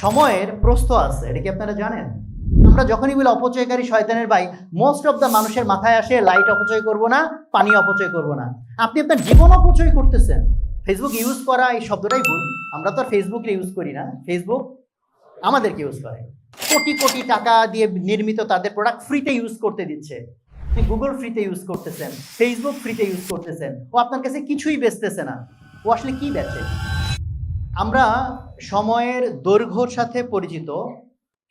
সময়ের প্রস্থ আছে, এটা কি আপনারা জানেন? আমরা যখনই বলি অপচয়কারী শয়তানের ভাই, মোস্ট অফ দ্য মানুষের মাথায় আসে লাইট অপচয় করব না, পানি অপচয় করব না। আপনি আপনার জীবন অপচয় করতেছেন। ফেসবুক ইউজ করা এই শব্দটাই ভুল। আমরা তো আর ফেসবুকে ইউজ করি না, ফেসবুক আমাদেরকে ইউজ করে। কোটি কোটি টাকা দিয়ে নির্মিত তাদের প্রোডাক্ট ফ্রিতে ইউজ করতে দিচ্ছে। আপনি গুগল ফ্রিতে ইউজ করতেছেন, ফেসবুক ফ্রিতে ইউজ করতেছেন, ও আপনার কাছে কিছুই বেচতেছে না। ও আসলে কি বেচে? আমরা সময়ের দৈর্ঘ্যর সাথে পরিচিত।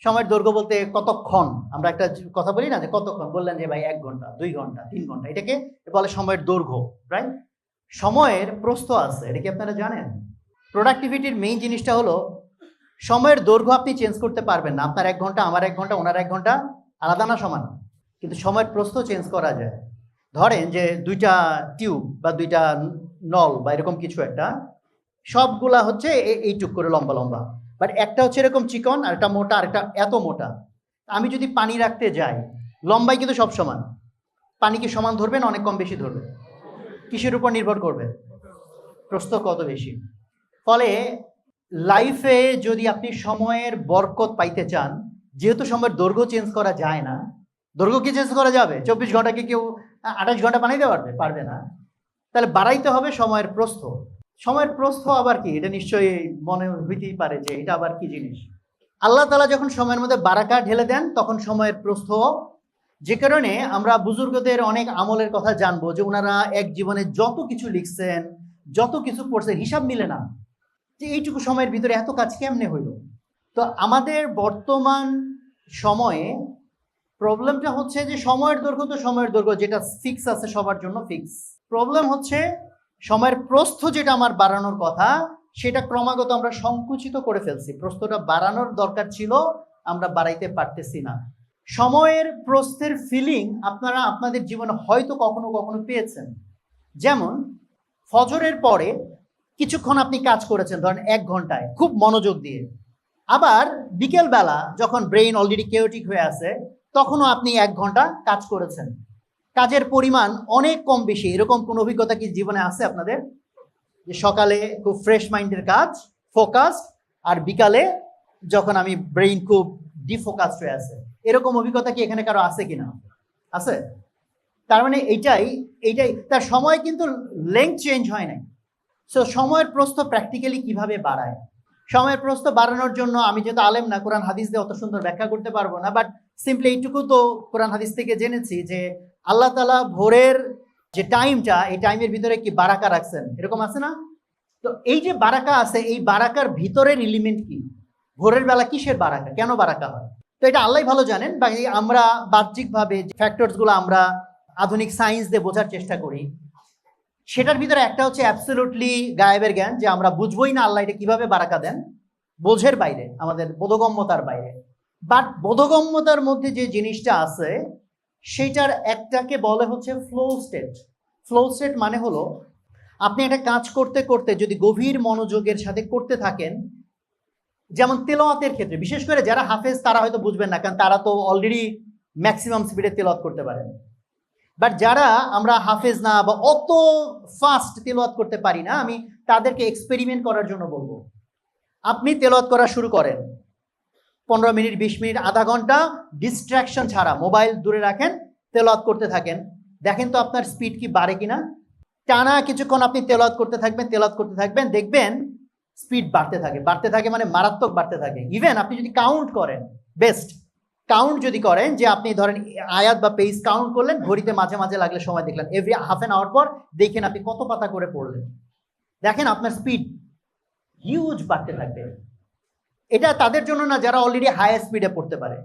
সময়ের দৈর্ঘ্য বলতে কতক্ষণ, আমরা একটা কথা বলি না যে কতক্ষণ, বললেন যে ভাই 1 ঘন্টা 2 ঘন্টা 3 ঘন্টা, এটাকে বলে সময়ের দৈর্ঘ্য, রাইট? সময়ের প্রস্থ আছে, এটা কি আপনারা জানেন? প্রোডাক্টিভিটির মেইন জিনিসটা হলো সময়ের দৈর্ঘ্য আপনি চেঞ্জ করতে পারবেন না। আপনার 1 ঘন্টা, আমার 1 ঘন্টা, ওনার 1 ঘন্টা আলাদা না, সমান? কিন্তু সময়ের প্রস্থ চেঞ্জ করা যায়। ধরেন যে 2টা টিউব বা 2টা নল বা এরকম কিছু একটা, সবগুলা হচ্ছে এইটুক করে লম্বা লম্বা, বাট একটা হচ্ছে এরকম চিকন, আর একটা মোটা, আর একটা এত মোটা। আমি যদি পানি রাখতে যাই, লম্বাই কিন্তু সব সমান, পানি কি সমান ধরবে না অনেক কম বেশি ধরবে? কিসের উপর নির্ভর করবে? প্রস্থ কত বেশি। ফলে লাইফে যদি আপনি সময়ের বরকত পাইতে চান, যেহেতু সময়ের দৈর্ঘ্য চেঞ্জ করা যায় না, দৈর্ঘ্য কি চেঞ্জ করা যাবে? 24 ঘন্টাকে কেউ 28 ঘন্টা বানাইতে পারবে? পারবে না। তাহলে বাড়াইতে হবে সময়ের প্রস্থ। সময়ের প্রস্থ আবার কি? এটা নিশ্চয়ই মনে হইতেই পারে যে এটা আবার কি জিনিস। আল্লাহ তাআলা যখন সময়ের মধ্যে বারাকা ঢেলে দেন, তখন সময়ের প্রস্থ, যে কারণে আমরা বুজুর্গদের অনেক আমলের কথা জানবো যে ওনারা এক জীবনে যত কিছু লিখছেন, যত কিছু পড়ছেন, হিসাব মিলে না যে এইটুকু সময়ের ভিতরে এত কাজ কেমনে হইল। তো আমাদের বর্তমান সময়ে প্রবলেমটা হচ্ছে যে সময়ের দৈর্ঘ্য তো সময়ের দৈর্ঘ্য, যেটা ফিক্স আছে সবার জন্য ফিক্স। প্রবলেম হচ্ছে সময়ের প্রস্থ যেটা আমার বাড়ানোর কথা, সেটা ক্রমাগত আমরা সংকুচিত করে ফেলছি। প্রস্থটা বাড়ানোর দরকার ছিল, আমরা বাড়াইতে পারতেছি না। সময়ের প্রস্থের ফিলিং আপনারা আপনাদের জীবনে হয়তো কখনো কখনো পেয়েছেন। যেমন ফজরের পরে কিছুক্ষণ আপনি কাজ করেছেন, ধরেন 1 ঘন্টায় খুব মনোযোগ দিয়ে। আবার বিকেলবেলা যখন ব্রেইন অলরেডি কেওটিক হয়ে আছে, তখনও আপনি 1 ঘন্টা কাজ করেছেন। কাজের পরিমাণ অনেক কম বেশি, এরকম কোন অভিজ্ঞতা কি জীবনে আছে আপনাদের? যে সকালে খুব ফ্রেশ মাইন্ডের কাজ, ফোকাস, আর বিকালে যখন আমি ব্রেইন খুব ডিফোকাসড হয়ে আছে, এরকম অভিজ্ঞতা কি এখানে কারো আছে কিনা? আছে? তার মানে এইটাই তার সময় কিন্তু লেংথ চেঞ্জ হয় নাই। সো সময়ের প্রস্থ প্র্যাকটিক্যালি কিভাবে বাড়ায়? সময়ের প্রস্থ বাড়ানোর জন্য আমি যেহেতু আলেম না, কোরআন হাদিস দিয়ে অত সুন্দর ব্যাখ্যা করতে পারবো না, বাট সিম্পলি এইটুকু তো কোরআন হাদিস থেকে জেনেছি যে আল্লাহ তাআলা ভোরের যে টাইমটা, এই টাইমের ভিতরে কি বারাকা রাখছেন, এরকম আছে না? তো এই যে বারাকা আছে, এই বারাকার ভিতরের এলিমেন্ট কি? ভোরের বেলা কিসের বারাকা, কেন বারাকা হয়? তো এটা আল্লাহই ভালো জানেন। বাকি আমরা বাহ্যিকভাবে ফ্যাক্টরসগুলো আমরা আধুনিক সায়েন্স দিয়ে বোঝার চেষ্টা করি। সেটার ভিতরে একটা হচ্ছে অ্যাবসলিউটলি গায়েবের জ্ঞান, যে আমরা বুঝবোই না আল্লাহ এটা কিভাবে বারাকা দেন, বোঝের বাইরে, আমাদের বোধগম্যতার বাইরে। বাট বোধগম্যতার মধ্যে যে জিনিসটা আছে, সেইটার একটাকে বলে হচ্ছে ফ্লো স্টেট। ফ্লো স্টেট মানে হলো আপনি একটা কাজ করতে করতে যদি গভীর মনোযোগের সাথে করতে থাকেন, যেমন তেলাওয়াতের ক্ষেত্রে, বিশেষ করে যারা হাফেজ তারা হয়তো বুঝবেন না, কারণ তারা তো অলরেডি ম্যাক্সিমাম স্পিডে তেলাওয়াত করতে পারেন। বাট যারা আমরা হাফেজ না বা অত ফাস্ট তেলাওয়াত করতে পারি না, আমি তাদেরকে এক্সপেরিমেন্ট করার জন্য বলবো। আপনি তেলাওয়াত করা শুরু করেন, 15 মিনিট, 20 মিনিট, আধা ঘন্টা ডিস্ট্রাকশন ছাড়া, মোবাইল দূরে রাখেন, তেলাওয়াত করতে থাকেন। দেখেন তো আপনার স্পিড কি বাড়ে কিনা। টানা কিছুক্ষণ আপনি তেলাওয়াত করতে থাকবেন, দেখবেন স্পিড বাড়তে থাকে, মানে মারাত্মক বাড়তে থাকে। ইভেন আপনি যদি কাউন্ট করেন, বেস্ট কাউন্ট যদি করেন, যে আপনি ধরেন আয়াত বা পেজ কাউন্ট করলেন, ঘড়িতে মাঝে মাঝে লাগলে সময় দেখলেন, এভরি হাফ অ্যান আওয়ার পর দেখেন আপনি কত পাতা করে পড়লেন, দেখেন আপনার স্পিড হিউজ বাড়তে থাকবে। এটা তাদের জন্য না যারা অলরেডি হাই স্পিডে পড়তে পারে,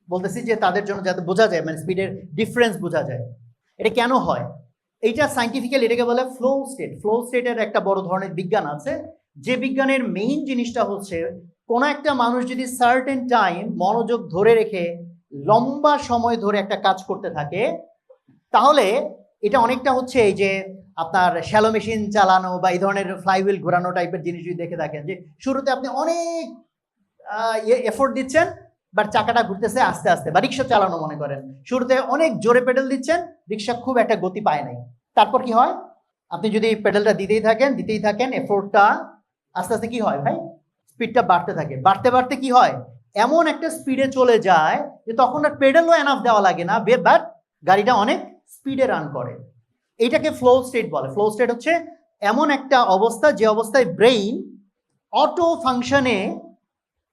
বলতেছি যে তাদের জন্য, যাতে বোঝা যায়, মানে স্পিডের ডিফারেন্স বোঝা যায়। এটা কেন হয়? এইটা সাইন্টিফিক্যালি এটাকে বলে ফ্লো স্টেট। ফ্লো স্টেটের একটা বড় ধরনের বিজ্ঞান আছে, যে বিজ্ঞানের মেইন জিনিসটা হচ্ছে কোন একটা মানুষ যদি সার্টেন টাইম মনোযোগ ধরে রেখে লম্বা সময় ধরে একটা কাজ করতে থাকে, তাহলে এটা অনেকটা হচ্ছে এই যে আপনার শ্যালো মেশিন চালানো বা এই ধরনের ফ্লাইহুইল ঘোরানো টাইপের জিনিস যদি দেখে থাকেন, যে শুরুতে আপনি অনেক এফোর্ট দিচ্ছেন, বাট চাকাটা ঘুরতেছে আস্তে আস্তে, বা রিক্সা চালানো মনে করেন, শুরুতে অনেক জোরে পেডেল দিচ্ছেন, রিক্সা খুব একটা গতি পায় নাই। তারপর কি হয়? আপনি যদি পেডেলটা দিতেই থাকেন, এফোর্টটা আস্তে আস্তে কি হয় ভাই? স্পিডটা বাড়তে থাকে, বাড়তে বাড়তে কি হয়, এমন একটা স্পিডে চলে যায় যে তখন আর পেডালও এনাফ দেওয়া লাগে না, বাট গাড়িটা অনেক স্পিডে রান করে। এইটাকে ফ্লো স্টেট বলে। ফ্লো স্টেট হচ্ছে এমন একটা অবস্থা যে অবস্থায় ব্রেইন অটো ফাংশনে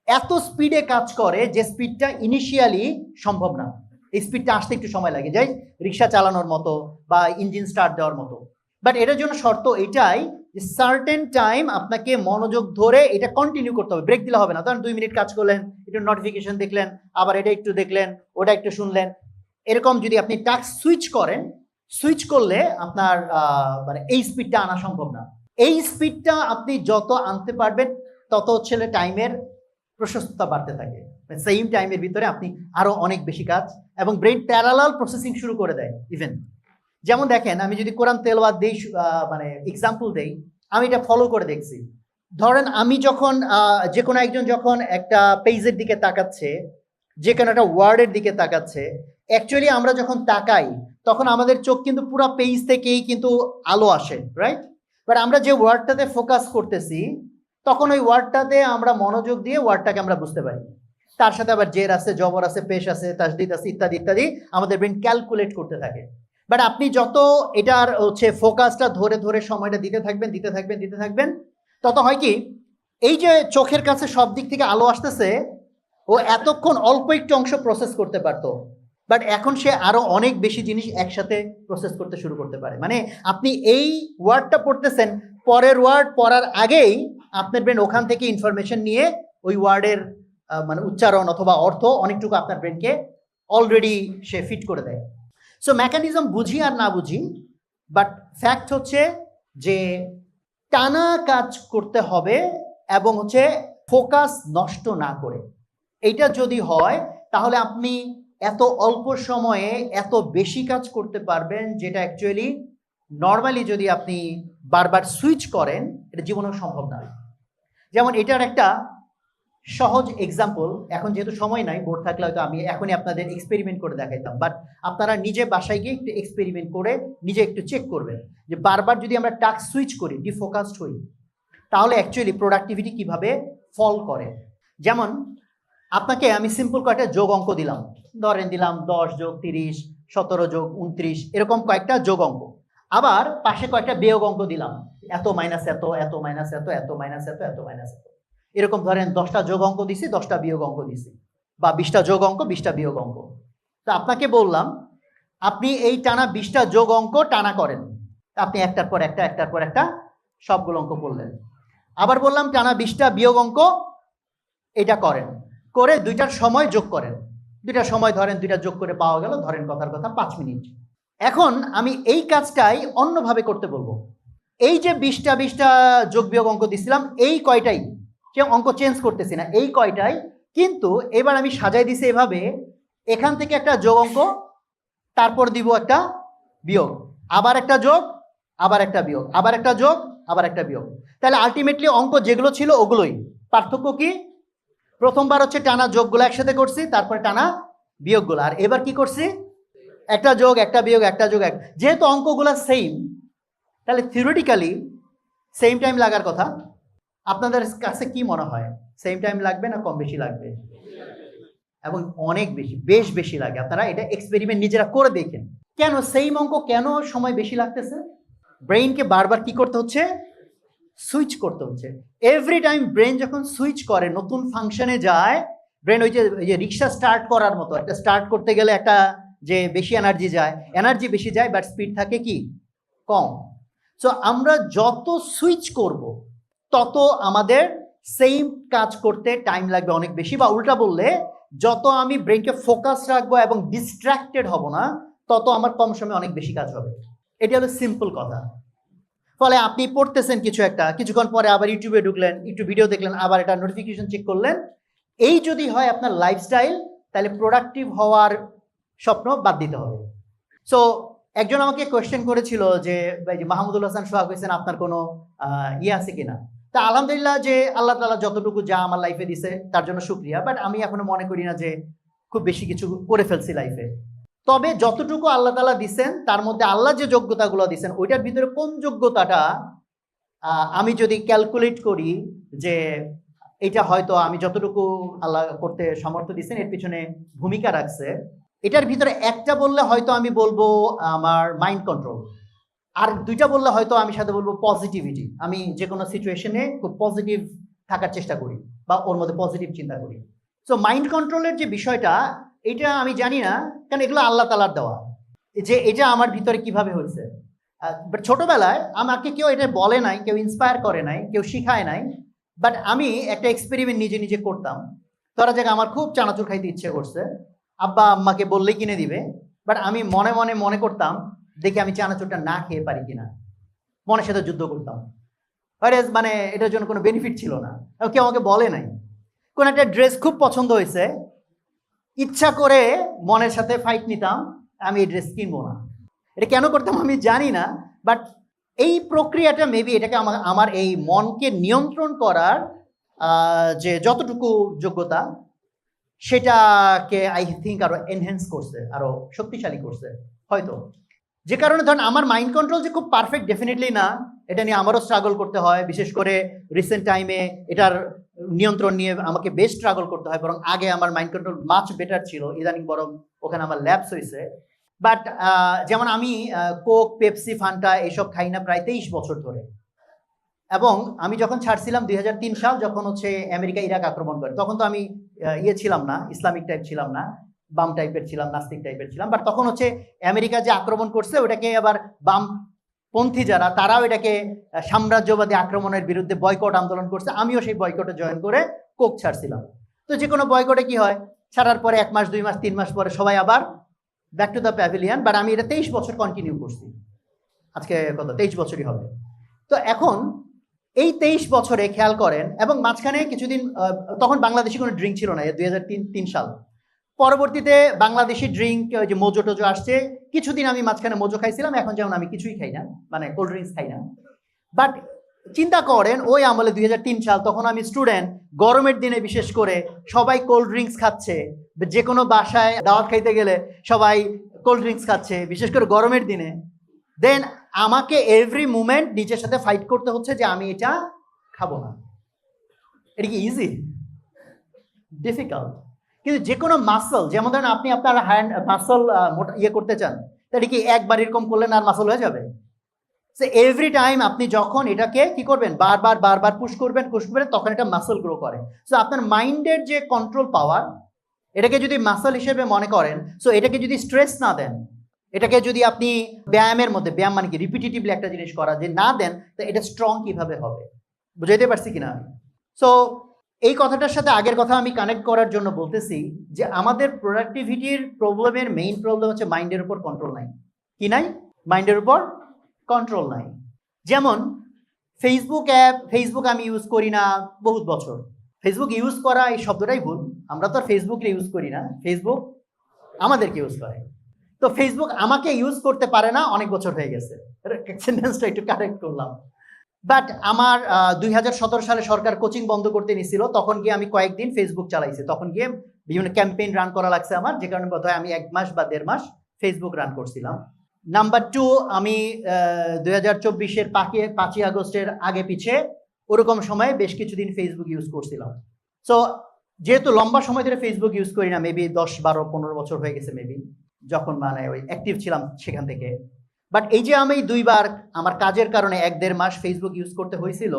এত স্পিডে কাজ করে যে স্পিডটা ইনিশিয়ালি সম্ভব না। এই স্পিডটা আসতে একটু সময় লাগে, যাই রিক্সা চালানোর মতো বা ইঞ্জিন স্টার্ট দেওয়ার মতো। বাট এটার জন্য শর্ত এটাই যে সার্টেন টাইম আপনাকে মনোযোগ ধরে এটা কন্টিনিউ করতে হবে, ব্রেক দিলে হবে না। ধরেন 2 মিনিট কাজ করলেন, একটু নোটিফিকেশন দেখলেন, আবার এটা একটু দেখলেন, ওটা একটু শুনলেন, এরকম যদি আপনি টাস্ক সুইচ করেন, সুইচ করলে আপনার মানে এই স্পিডটা আনা সম্ভব না। এই স্পিডটা আপনি যত আনতে পারবেন তত হচ্ছে টাইমের প্রশস্ততা বাড়তে থাকে, সেম টাইমের ভিতরে আপনি আরো অনেক বেশি কাজ, এবং ব্রেইন প্যারালাল প্রসেসিং শুরু করে দেয় ইভেন। যেমন দেখেন, আমি যদি কোরআন তেলাওয়াত দেই, মানে এক্সাম্পল দেই, আমি এটা ফলো করে দেখছি। ধরেন আমি যখন যে কোনো একজন যখন একটা পেজের দিকে তাকাচ্ছে, যে কোনো একটা ওয়ার্ডের দিকে তাকাচ্ছে, অ্যাকচুয়ালি আমরা যখন তাকাই তখন আমাদের চোখ কিন্তু পুরো পেজ থেকেই কিন্তু আলো আসে, রাইট? বাট আমরা যে ওয়ার্ডটাতে ফোকাস করতেছি তখন ওই ওয়ার্ডটাতে আমরা মনোযোগ দিয়ে ওয়ার্ডটাকে আমরা বুঝতে পারি। তার সাথে আবার জের আছে, জবর আছে, পেশ আছে, তাসদিদ আছে, ইত্যাদি ইত্যাদি আমাদের ব্রেন ক্যালকুলেট করতে থাকে। বাট আপনি যত এটার হচ্ছে ফোকাসটা ধরে ধরে সময়টা দিতে থাকবেন, তত হয় কি, এই যে চোখের কাছে সব দিক থেকে আলো আসতেছে, ও এতক্ষণ অল্প একটু অংশ প্রসেস করতে পারতো, বাট এখন সে আরো অনেক বেশি জিনিস একসাথে প্রসেস করতে শুরু করতে পারে। মানে আপনি এই ওয়ার্ডটা পড়তেছেন, পরের ওয়ার্ড পড়ার আগেই আপনার ব্রেন ওখান থেকে ইনফরমেশন নিয়ে ওই ওয়ার্ডের মানে উচ্চারণ অথবা অর্থ অনেকটুকু আপনার ব্রেনকে অলরেডি সে ফিট করে দেয়। সো মেকানিজম বুঝি আর না বুঝি, বাট ফ্যাক্ট হচ্ছে যে টানা কাজ করতে হবে এবং হচ্ছে ফোকাস নষ্ট না করে। এইটা যদি হয় তাহলে আপনি এত অল্প সময়ে এত বেশি কাজ করতে পারবেন, যেটা অ্যাকচুয়ালি নর্মালি যদি আপনি বারবার সুইচ করেন এটা জীবনেও সম্ভব না। যেমন এটার একটা সহজ এক্সাম্পল, এখন যেহেতু সময় নাই, বোর্ড থাকলে হয়তো আমি এখনই আপনাদের এক্সপেরিমেন্ট করে দেখাইতাম, বাট আপনারা নিজে বাসায় গিয়ে একটু এক্সপেরিমেন্ট করে নিজে একটু চেক করবেন যে বারবার যদি আমরা টাস্ক সুইচ করি, ডিফোকাসড হই, তাহলে অ্যাকচুয়ালি প্রোডাক্টিভিটি কিভাবে ফল করে। যেমন আপনাকে আমি সিম্পল কয়েকটা যোগ অঙ্ক দিলাম, ধরেন দিলাম 10 যোগ 30, 17 যোগ 29, এরকম কয়েকটা যোগ অঙ্ক। আবার পাশে কয়েকটা বিয়োগ অঙ্ক দিলাম, এত মাইনাস এত, এত মাইনাস এত, এত মাইনাস এত, এত মাইনাস এত, এরকম ধরেন 10টা যোগ অঙ্ক দিছি, 10টা বিয়োগ অঙ্ক দিছি, বা 20টা যোগ অঙ্ক, 20টা বিয়োগ অঙ্ক। তো আপনাকে বললাম আপনি এই টানা 20টা যোগ অঙ্ক টানা করেন, আপনি একটার পর একটা, একটার পর একটা সবগুলো অঙ্ক করলেন। আবার বললাম টানা 20টা বিয়োগ অঙ্ক এটা করেন, করে 2টার সময় যোগ করেন। 2টার সময় ধরেন 2টা যোগ করে পাওয়া গেল ধরেন কথার কথা 5 মিনিট। এখন আমি এই কাজটাই অন্যভাবে করতে বলবো। এই যে 20টা যোগ বিয়োগ অঙ্ক দিছিলাম, এই কয়টাই, সে অঙ্ক চেঞ্জ করতেছি না, এই কয়টাই, কিন্তু এবার আমি সাজাই দিছি এভাবে, এখান থেকে একটা যোগ অঙ্ক, তারপর দিব একটা বিয়োগ, আবার একটা যোগ, আবার একটা বিয়োগ, আবার একটা যোগ, আবার একটা বিয়োগ। তাহলে আলটিমেটলি অঙ্ক যেগুলো ছিল ওগুলোই। পার্থক্য কি, প্রথমবার হচ্ছে টানা যোগগুলো একসাথে করছি, তারপরে টানা বিয়োগগুলো, আর এবার কি করছি, একটা যোগ, একটা বিয়োগ, একটা যোগ, এক। যেহেতু অঙ্কগুলো সেম, তাহলে থিওরিটিক্যালি সেম টাইম লাগার কথা। আপনাদের কাছে কি মনে হয়, সেম টাইম লাগবে না কম বেশি লাগবে? এবং অনেক বেশি, বেশ বেশি লাগে। আপনারা এটা এক্সপেরিমেন্ট নিজেরা করে দেখেন, কেন সেম অঙ্ক কেন সময় বেশি লাগতেছে। ব্রেইনকে বারবার কি করতে হচ্ছে, সুইচ করতে হচ্ছে। এভরি টাইম ব্রেন যখন সুইচ করে, নতুন ফাংশনে যায়, ব্রেন ওই যে রিক্সা স্টার্ট করার মতো, একটা স্টার্ট করতে গেলে একটা যে বেশি এনার্জি যায়, এনার্জি বেশি যায়, বাট স্পিড থাকে কি কম। সো আমরা যত সুইচ করব তত আমাদের সেম কাজ করতে টাইম লাগবে অনেক বেশি, বা উল্টা বললে যত আমি ব্রেনকে ফোকাস রাখবো এবং ডিস্ট্র্যাক্টেড হব না, তত আমার কম সময়ে অনেক বেশি কাজ হবে। এটা হলো সিম্পল কথা। ফলে আপনি পড়তেছেন কিছু একটা, কিছুক্ষণ পরে আবার ইউটিউবে ঢুকলেন, একটু ভিডিও দেখলেন, আবার এটা নোটিফিকেশন চেক করলেন। এই যদি হয় আপনার লাইফস্টাইল, তাহলে প্রোডাক্টিভ হওয়ার স্বপ্ন বাদ দিতে হবে। সো একজন আমাকে কোয়েশ্চেন করেছিল যে মাহমুদুল হাসান সোহাগ হোসেন, আপনার কোনো আছে কিনা? তা আলহামদুলিল্লাহ, যে আল্লাহ তাআলা যতটুকু যা আমার লাইফে দিছে তার জন্য শুকরিয়া, বাট আমি এখনো মনে করি না যে খুব বেশি কিছু করে ফেলছি লাইফে। তবে যতটুকু আল্লাহ তাআলা দিছেন তার মধ্যে আল্লাহ যে যোগ্যতাগুলো দিছেন ওইটার ভিতরে কোন যোগ্যতাটা আমি যদি ক্যালকুলেট করি যে এটা হয়তো আমি যতটুকু আল্লাহ করতে সামর্থ্য দিচ্ছেন এর পিছনে ভূমিকা রাখছে। এটার ভিতরে একটা বললে হয়তো আমি বলবো আমার মাইন্ড কন্ট্রোল, আর দুইটা বললে হয়তো আমি সাথে বলবো পজিটিভিটি। আমি যে কোনো সিচুয়েশনে খুব পজিটিভ থাকার চেষ্টা করি বা ওর মধ্যে পজিটিভ চিন্তা করি। সো মাইন্ড কন্ট্রোলের যে বিষয়টা, এটা আমি জানি না, কারণ এগুলো আল্লাহ তাআলার দেওয়া, যে এটা আমার ভিতরে কিভাবে হয়েছে। বাট ছোটবেলায় আমাকে কেউ এটা বলে নাই, কেউ ইন্সপায়ার করে নাই, কেউ শিখায় নাই, বাট আমি একটা এক্সপেরিমেন্ট নিজে নিজে করতাম। ধরা যাক আমার খুব চানাচুর খাইতে ইচ্ছে করছে, আব্বা আম্মাকে বললেই কিনে দিবে, বাট আমি মনে মনে মনে করতাম দেখি আমি চানাচুরটা না খেয়ে পারি কিনা, মনের সাথে যুদ্ধ করতাম। মানে এটার জন্য কোনো বেনিফিট ছিল না, কেউ আমাকে বলে নাই। কোন একটা ড্রেস খুব পছন্দ হয়েছে, ইচ্ছা করে মনের সাথে ফাইট নিতাম, আমি এই ড্রেস কিনবো না। এটা কেন করতাম আমি জানি না, বাট এই প্রক্রিয়াটা মেবি এটাকে আমার এই মনকে নিয়ন্ত্রণ করার যে যতটুকু যোগ্যতা, সেটাকে আই থিঙ্ক আরো এনহ্যান্স করছে, আরো শক্তিশালী করছে হয়তো। যে কারণে ধরেন আমার মাইন্ড কন্ট্রোল যে খুব পারফেক্ট ডেফিনেটলি না, এটা নিয়ে আমারও স্ট্রাগল করতে হয়। বিশেষ করে রিসেন্ট টাইমে এটার নিয়ন্ত্রণ নিয়ে আমাকে বেশ স্ট্রাগল করতে হয়, বরং আগে আমার মাইন্ড কন্ট্রোল মাচ বেটার ছিল, ইদানিং বরং ওখানে আমার ল্যাপস হয়েছে। বাট যেমন আমি কোক, পেপসি, ফান্টা এইসব খাই না প্রায় 23 বছর ধরে। এবং আমি যখন ছাড়ছিলাম 2003 সাল, যখন হচ্ছে আমেরিকা ইরাক আক্রমণ করে, তখন তো আমি ছিলাম না, ইসলামিক টাইপ ছিলাম না, বাম টাইপের ছিলাম, নাস্তিক টাইপের ছিলাম। বাট তখন হচ্ছে আমেরিকা যে আক্রমণ করছে ওটাকে আবার বামপন্থী যারা, তারাও এটাকে সাম্রাজ্যবাদী আক্রমণের বিরুদ্ধে বয়কট আন্দোলন করছে। আমিও সেই বয়কটে জয়েন করে কোক ছাড়ছিলাম। তো যে কোনো বয়কটে কি হয়, ছাড়ার পরে 1 মাস 2 মাস 3 মাস পরে সবাই আবার back to the pavilion. But আমি এটা 23 বছর কন্টিনিউ করছি, আজকে কত 23 বছরই হবে। তো এখন এই 23 বছরে খেয়াল করেন, এবং মাঝখানে কিছুদিন তখন বাংলাদেশি কোনো ড্রিঙ্ক ছিল না, 2003 সাল। পরবর্তীতে বাংলাদেশি ড্রিঙ্ক ওই যে মোজো টোজো আসছে, কিছুদিন আমি মাঝখানে মোজো খাইছিলাম, এখন যেমন আমি কিছুই খাই না, মানে কোল্ড ড্রিঙ্কস খাই না। বাট চিন্তা করেন ওই আমলে 2003 সাল, তখন আমি স্টুডেন্ট, গরমের দিনে বিশেষ করে সবাই কোল্ড ড্রিঙ্কস খাচ্ছে, যে কোনো বাসায় দাওয়াত খাইতে গেলে সবাই কোল্ড ড্রিঙ্কস খাচ্ছে, বিশেষ করে গরমের দিনে। দেন আমাকে এভরি মুমেন্ট নিজের সাথে ফাইট করতে হচ্ছে যে আমি এটা খাবো না। এটা কি ইজি? ডিফিকাল্ট। কিন্তু যে কোনো মাসল, যেমন ধরেন আপনি আপনার হ্যান্ড মাসল করতে চান, তাহলে কি একবার এরকম করলেন আর মাসল হয়ে যাবে? সো এভরি টাইম আপনি যখন এটাকে কি করবেন, বারবার বারবার পুশ করবেন, তখন এটা মাসল গ্রো করে। সো আপনার মাইন্ডের যে কন্ট্রোল পাওয়ার, এটাকে যদি মাসল হিসেবে মনে করেন, সো এটাকে যদি স্ট্রেস না দেন, এটাকে যদি আপনি ব্যায়ামের মধ্যে, ব্যায়াম মানে কি রিপিটেটিভলি একটা জিনিস করা, যে না দেন, তো এটা স্ট্রং কিভাবে হবে? বুঝাইতে পারছি কিনা? সো এই কথাটার সাথে আগের কথা আমি কানেক্ট করার জন্য বলতেছি যে আমাদের প্রোডাক্টিভিটির প্রবলেমের মেইন প্রবলেম হচ্ছে মাইন্ডের উপর কন্ট্রোল নাই। কি নাই? মাইন্ডের উপর কন্ট্রোল নাই। যেমন ফেসবুক আমি ইউজ করি না বহুত বছর। ফেসবুক ইউজ করা এই শব্দটাই ভুল, আমরা তো আর ফেসবুকে ইউজ করি না, ফেসবুক আমাদেরকে ইউজ করে। তো ফেসবুক আমাকে ইউজ করতে পারে না অনেক বছর হয়ে গেছে, সেন্টেন্সটা একটু কারেক্ট করলাম। বাট আমার 2017 সালে সরকার কোচিং বন্ধ করতে নিছিল, তখন গিয়ে আমি কয়েকদিন ফেসবুক চালাইছি, তখন গিয়ে বিভিন্ন ক্যাম্পেইন রান করা লাগছে আমার, যে কারণে বোধহয় আমি 1 মাস বা 1.5 মাস ফেসবুক রান করছিলাম। নাম্বার 2, আমি 2024-এর 5ই আগস্টের আগে পিছে ওরকম সময়ে বেশ কিছুদিন ফেসবুক ইউজ করছিলাম। সো যেহেতু লম্বা সময় ধরে ফেসবুক ইউজ করি না, মেবি 10, 12, 15 বছর হয়ে গেছে মেবি, যখন মানে ওই অ্যাক্টিভ ছিলাম সেখান থেকে। বাট এই যে আমি 2 বার আমার কাজের কারণে 1-1.5 মাস ফেসবুক ইউজ করতে হয়েছিল,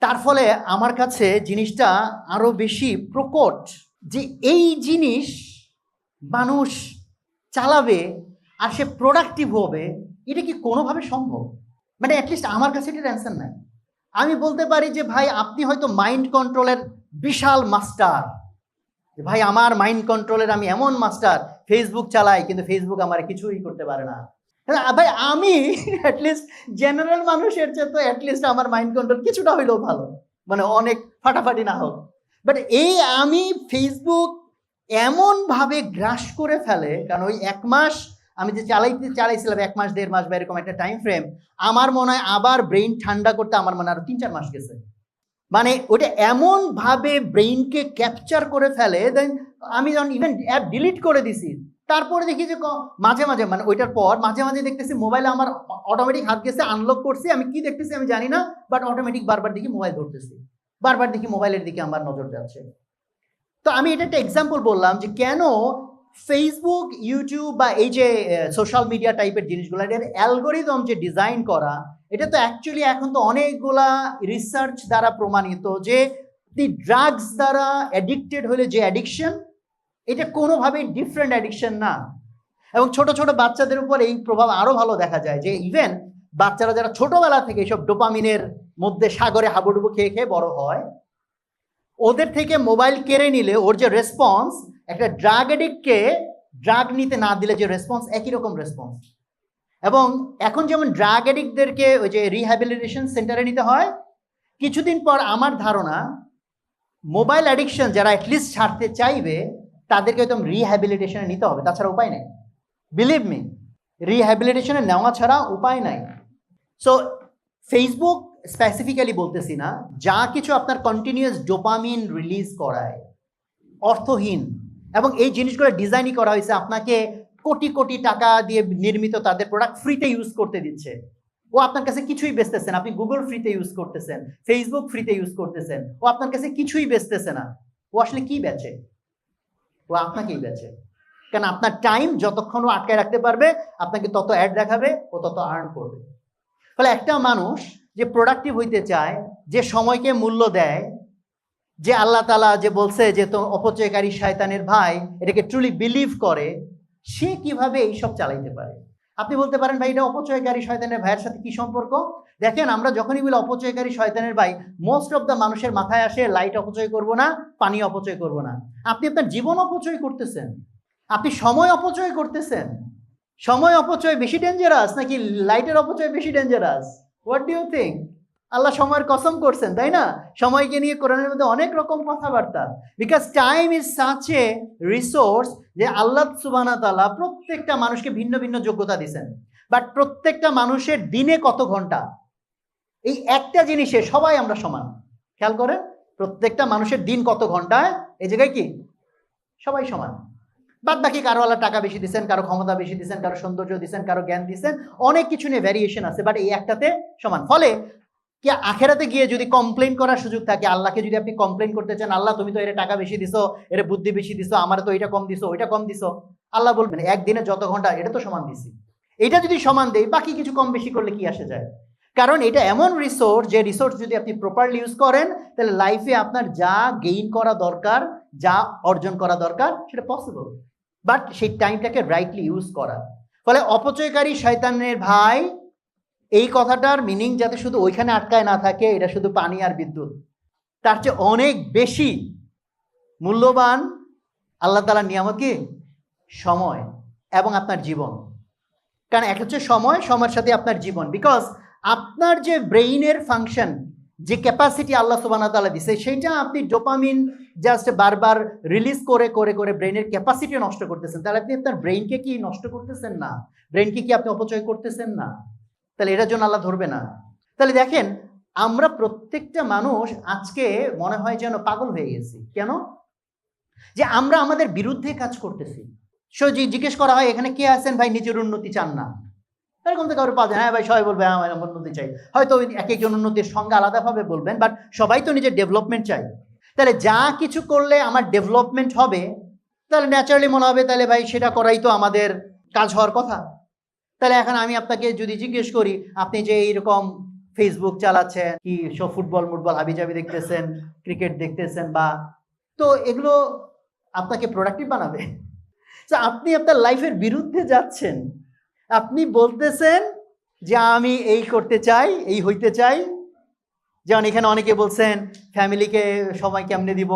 তার ফলে আমার কাছে জিনিসটা আরো বেশি প্রকট যে এই জিনিস মানুষ চালাবে আর সে প্রোডাক্টিভ হবে, এটা কি কোনোভাবে সম্ভব? মানে অ্যাটলিস্ট আমার কাছে এটার অ্যান্সার নাই। আমি বলতে পারি যে ভাই আপনি হয়তো মাইন্ড কন্ট্রোলের বিশাল মাস্টার, ভাই আমার মাইন্ড কন্ট্রোলের আমি এমন মাস্টার, ফেসবুক চালাই কিন্তু ফেসবুক আমার কিছুই করতে পারে না। ভাই আমি অ্যাটলিস্ট জেনারেল মানুষের চেয়ে তো অ্যাটলিস্ট আমার মাইন্ড কন্ট্রোল কিছুটা হইলেও ভালো, মানে অনেক ফাটাফাটি না হোক। বাট এই আমি ফেসবুক এমনভাবে গ্রাস করে ফেলে, কারণ ওই 1 মাস আমি যে চালাইছিলাম 1 মাস 1.5 মাস বা এরকম একটা টাইম ফ্রেম, আমার মনে হয় আবার ব্রেইন ঠান্ডা করতে আমার মনে হয় আরো 3-4 মাস গেছে। মানে ওটা এমনভাবে ব্রেইনকে ক্যাপচার করে ফেলে, দেন আমি যখন ইভেন অ্যাপ ডিলিট করে দিছি, তারপরে দেখি যে মাঝে মাঝে, মানে ওইটার পর মাঝে মাঝে দেখতেছি মোবাইলে আমার অটোমেটিক হাত গেছে, আনলক করছি, আমি কি দেখতেছি আমি জানি না, বাট অটোমেটিক বারবার দেখি মোবাইল ধরতেছি। বারবার দেখি মোবাইলের দিকে আমার নজর যাচ্ছে। তো আমি এটা একটা এক্সাম্পল বললাম যে কেন ফেসবুক, ইউটিউব বা এই যে সোশ্যাল মিডিয়া টাইপের জিনিসগুলো, এর অ্যালগোরিদম যে ডিজাইন করা, এটা তো অ্যাকচুয়ালি এখন তো অনেকগুলা রিসার্চ দ্বারা প্রমাণিত যে ড্রাগস দ্বারা অ্যাডিক্টেড হলে যে অ্যাডিকশন, এটা কোনোভাবেই ডিফারেন্ট অ্যাডিকশন না। এবং ছোট ছোট বাচ্চাদের উপর এই প্রভাব আরো ভালো দেখা যায় যে ইভেন বাচ্চারা যারা ছোটবেলা থেকে এইসব ডোপামিনের মধ্যে সাগরে হাবুডুবু খেয়ে খেয়ে বড় হয়, ওদের থেকে মোবাইল কেড়ে নিলে ওর যে রেসপন্স, একটা ড্রাগ এডিক্টকে ড্রাগ নিতে না দিলে যে রেসপন্স, একই রকম রেসপন্স। এবং এখন যেমন ড্রাগ এডিক্টদেরকে ওই যে রিহ্যাবিলিটেশন সেন্টারে নিতে হয়, কিছুদিন পর আমার ধারণা মোবাইল অ্যাডিকশন যারা অ্যাটলিস্ট ছাড়তে চাইবে তাদেরকে একদম রিহ্যাবিলিটেশনে নিতে হবে, তাছাড়া উপায় নেই। বিলিভ মি, রিহ্যাবিলিটেশনে নেওয়া ছাড়া উপায় নাই। সো ফেসবুক স্পেসিফিক্যালি বলতেছি না, যা কিছু আপনার কন্টিনিউয়াস ডোপামিন রিলিজ করায় অর্থহীন, এবং এই জিনিসগুলো ডিজাইনই করা হয়েছে আপনাকে কোটি কোটি টাকা দিয়ে নির্মিত তাদের প্রোডাক্ট ফ্রিতে ইউজ করতে দিচ্ছে। ও আপনার কাছে কিছুই বেচতেছে না, আপনি গুগল ফ্রিতে ইউজ করতেছেন, ফেসবুক ফ্রিতে ইউজ করতেছেন, ও আপনার কাছে কিছুই বেচতেছে না। ও আসলে কি বেচে? ও আপনাকেই বেচে। কারণ আপনার টাইম যতক্ষণ ও আটকায় রাখতে পারবে, আপনাকে তত অ্যাড দেখাবে, ও তত আর্ন করবে। ফলে একটা মানুষ যে প্রোডাক্টিভ হইতে চায়, যে সময়কে মূল্য দেয়, যে আল্লাহ তাআলা যে বলছে যে তো অপচয়কারী শয়তানের ভাই, এটাকে ট্রুলি বিলিভ করে, সে কিভাবে এইসব চালাইতে পারে? আপনি বলতে পারেন ভাই এটা অপচয়কারী শয়তানের ভাইয়ের সাথে কি সম্পর্ক? দেখেন, আমরা যখনই বলি অপচয়কারী শয়তানের ভাই, মোস্ট অফ দ্য মানুষের মাথায় আসে লাইট অপচয় করব না, পানি অপচয় করব না। আপনি আপনার জীবন অপচয় করতেছেন, আপনি সময় অপচয় করতেছেন। সময় অপচয় বেশি ডেঞ্জারাস নাকি লাইটের অপচয় বেশি dangerous? What do you think? আল্লাহ সময়ের কসম করছেন, তাই না? সময়কে নিয়ে কোরআনের মধ্যে অনেক রকম কথাবার্তা। Because time is such a resource যে আল্লাহ সুবহানাহু ওয়া তাআলা প্রত্যেকটা মানুষকে ভিন্ন ভিন্ন যোগ্যতা দিয়েছেন, বাট প্রত্যেকটা মানুষের দিনে কত ঘন্টা, এই একটা জিনিসে সবাই আমরা সমান। খেয়াল করেন, প্রত্যেকটা মানুষের দিন কত ঘন্টায়, এই জায়গায় কি সবাই সমান। বাদ বাকি কারো আল্লাহ টাকা বেশি দিচ্ছেন, কারো ক্ষমতা বেশি দিচ্ছেন, কারো সৌন্দর্য দিচ্ছেন, কারো জ্ঞান দিচ্ছেন, অনেক কিছু নিয়ে ভ্যারিয়েশন আছে, বাট এই একটাতে সমান। ফলে কি আখেরাতে গিয়ে যদি কমপ্লেন করার সুযোগ থাকে, আল্লাহকে যদি আপনি কমপ্লেন করতে চান, আল্লাহ তুমি তো এর টাকা বেশি দিছো, এর বুদ্ধি বেশি দিছো, আমার তো এটা কম দিছো, ওইটা কম দিছো, আল্লাহ বলবেন একদিনে যত ঘন্টা এটা তো সমান দিছি। এটা যদি সমান দেই, বাকি কিছু কম বেশি করলে কি আসে যায়? কারণ এটা এমন রিসোর্স, যে রিসোর্স যদি আপনি প্রপারলি ইউজ করেন, তাহলে লাইফে আপনার যা গেইন করা দরকার, যা অর্জন করা দরকার, সেটা পসিবল। বাট সেই টাইমটাকে রাইটলি ইউজ করা। ফলে অপচয়কারী শয়তানের ভাই, এই কথাটার মিনিং যাতে শুধু ওইখানে আটকায় না থাকে, এটা শুধু পানি আর বিদ্যুৎ, তার চেয়ে অনেক বেশি মূল্যবান আল্লাহ তাআলার নিয়ামত কি? সময় এবং আপনার জীবন। কারণ এক হচ্ছে সময়, সময়ের সাথে আপনার জীবন। বিকজ আপনার যে ব্রেইনের ফাংশন, যে ক্যাপাসিটি আল্লাহ সুবহানাহু ওয়া তাআলা দিছে, সেইটা আপনি ডোপামিন জাস্ট বারবার রিলিজ করে করে করে ব্রেইনের ক্যাপাসিটি নষ্ট করতেছেন। তাহলে আপনি আপনার ব্রেইনকে কি নষ্ট করতেছেন না? ব্রেইনকে কি আপনি অপচয় করতেছেন না? তাহলে এটার জন্য আল্লাহ ধরবে না। তাহলে দেখেন, আমরা প্রত্যেকটা মানুষ আজকে মনে হয় যেন পাগল হয়ে গেছি। কেন? যে আমরা আমাদের বিরুদ্ধে কাজ করতেছি। জিজ্ঞেস করা হয় এখানে কে আছেন ভাই নিজের উন্নতি চান না? এরকম তো কারো পাওয়া যায়, হ্যাঁ ভাই সবাই বলবে হ্যাঁ আমার উন্নতি চাই। হয়তো এক একজন উন্নতির সঙ্গে আলাদাভাবে বলবেন, বাট সবাই তো নিজের ডেভেলপমেন্ট চাই। তাহলে যা কিছু করলে আমার ডেভেলপমেন্ট হবে, তাহলে ন্যাচারালি মনে হবে তাহলে ভাই সেটা করাই তো আমাদের কাজ হওয়ার কথা। তাহলে এখন আমি আপনাকে যদি জিজ্ঞেস করি, আপনি যে এইরকম ফেসবুক চালাচ্ছেন, কি সব ফুটবল হাবিজাবি দেখতেছেন, ক্রিকেট দেখতেছেন, বা তো এগুলো আপনাকে প্রোডাক্টিভ বানাবে? তো আপনি আপনার লাইফের বিরুদ্ধে যাচ্ছেন। আপনি বলতেছেন যে আমি এই করতে চাই, এই হইতে চাই। যেমন এখানে অনেকে বলছেন ফ্যামিলিকে সময় কেমনে দিব।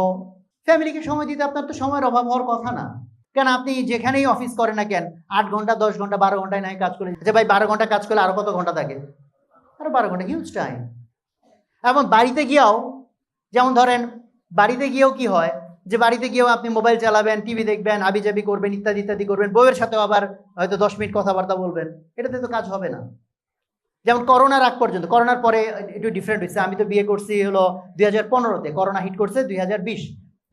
ফ্যামিলিকে সময় দিতে আপনার তো সময়ের অভাব হওয়ার কথা না। কেন, আপনি যেখানেই অফিস করেন না কেন, 8 ঘন্টা 10 ঘন্টা 12 ঘন্টায় নাই কাজ করে, আচ্ছা ভাই 12 ঘন্টা কাজ করলে আরো কত ঘন্টা থাকে? আরো 12 ঘন্টা, হিউজ টাইম। এবং বাড়িতে গিয়েও, যেমন ধরেন বাড়িতে গিয়েও কি হয়, যে বাড়িতে গিয়েও আপনি মোবাইল চালাবেন, টিভি দেখবেন, হাবিজাবি করবেন, ইত্যাদি ইত্যাদি করবেন, বউয়ের সাথেও আবার হয়তো 10 মিনিট কথাবার্তা বলবেন, এটাতে তো কাজ হবে না। যেমন করোনার আগ পর্যন্ত, করোনার পরে একটু ডিফারেন্ট হয়েছে। আমি তো বিয়ে করছি হলো 2015-তে, করোনা হিট করছে 2020,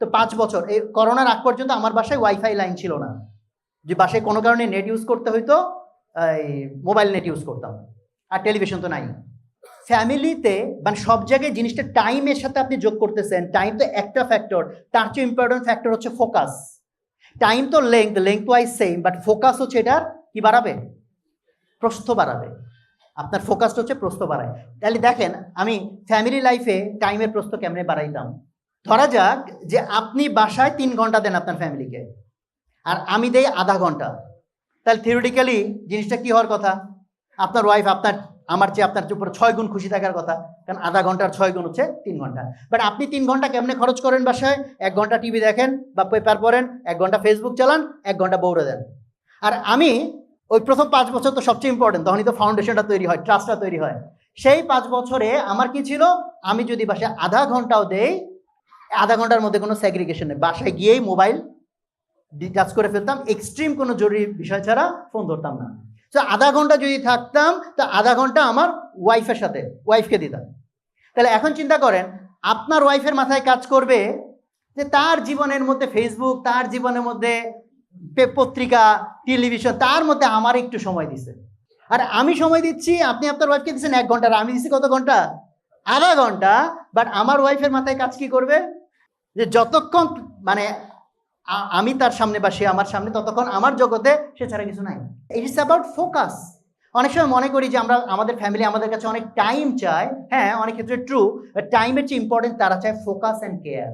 তো 5 বছর। এই করোনার আগ পর্যন্ত আমার বাসায় ওয়াইফাই লাইন ছিল না, যে বাসায় কোনো কারণে নেট ইউজ করতে হইতো, এই মোবাইল নেট ইউজ করতাম, আর টেলিভিশন তো নাই। ফ্যামিলিতে মানে সব জায়গায় জিনিসটা টাইমের সাথে আপনি যোগ করতেছেন। টাইম তো একটা ফ্যাক্টর, তার চেয়ে ইম্পর্টেন্ট ফ্যাক্টর হচ্ছে ফোকাস। টাইম তো length wise same, but focus হচ্ছে এটার কি বাড়াবে, প্রস্থ বাড়াবে। আপনার ফোকাসটা হচ্ছে প্রস্থ বাড়ায়। তাহলে দেখেন আমি ফ্যামিলি লাইফে টাইমের প্রস্থ কেমনে বাড়াইতাম। ধরা যাক যে আপনি বাসায় 3 ঘন্টা দেন আপনার ফ্যামিলিকে, আর আমি দেই আধা ঘন্টা। তাহলে থিওরিটিক্যালি জিনিসটা কি হওয়ার কথা, আপনার ওয়াইফ আমার চেয়ে আপনার উপর 6 গুণ খুশি থাকার কথা, কারণ আধা ঘন্টার 6 গুণ হচ্ছে 3 ঘন্টা। বাট আপনি 3 ঘন্টা কেমনে খরচ করেন বাসায়? 1 ঘন্টা টিভি দেখেন বা পেপার পড়েন, 1 ঘন্টা ফেসবুক চালান, 1 ঘন্টা বউরে দেন। আর আমি ওই প্রথম 5 বছর তো সবচেয়ে ইম্পর্টেন্ট, তখনই তো ফাউন্ডেশনটা তৈরি হয়, ট্রাস্টটা তৈরি হয়। সেই 5 বছরে আমার কি ছিল, আমি যদি বাসায় আধা ঘন্টাও দেই, আধা ঘন্টার মধ্যে কোনো সেগ্রিগেশন নেই, বাসায় গিয়েই মোবাইল ডিটাচ করে ফেলতাম, এক্সট্রিম কোনো জরুরি বিষয় ছাড়া ফোন ধরতাম না। তো আধা ঘন্টা যদি থাকতাম, তো আধা ঘন্টা আমার ওয়াইফের সাথে, ওয়াইফকে দিতাম। তাহলে এখন চিন্তা করেন, আপনার ওয়াইফের মাথায় কাজ করবে যে তার জীবনের মধ্যে ফেসবুক, তার জীবনের মধ্যে পত্রিকা, টেলিভিশন, তার মধ্যে আমার একটু সময় দিছে। আর আমি সময় দিচ্ছি, আপনি আপনার ওয়াইফকে দিচ্ছেন 1 ঘন্টা, আর আমি দিচ্ছি কত ঘন্টা? আধা ঘন্টা। বাট আমার ওয়াইফের মাথায় কাজ কি করবে, যে যতক্ষণ মানে আমি তার সামনে বা সে আমার সামনে, ততক্ষণ আমার জগতে সে ছাড়া কিছু নাই। It is about focus. অনেক সময় মনে করি যে আমাদের ফ্যামিলি আমাদের কাছে অনেক টাইম চায়। হ্যাঁ, অনেক ক্ষেত্রে ট্রু, টাইমের চেয়ে ইম্পর্টেন্ট তারা চায় ফোকাস অ্যান্ড কেয়ার।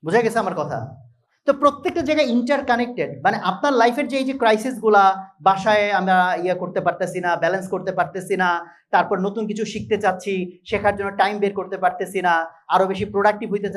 বোঝা গেছে আমার কথা? তো প্রত্যেকটা জায়গায় ইন্টার কানেক্টেড। মানে আপনার লাইফের যে এই যে ক্রাইসিসগুলা, বাসায় আমরা করতে পারতেছি না, ব্যালেন্স করতে পারতেছি না, তারপর নতুন কিছু শিখতে চাচ্ছি, শেখার জন্য টাইম বের করতে পারতেছি না, আরো বেশি প্রোডাক্টিভ হইতে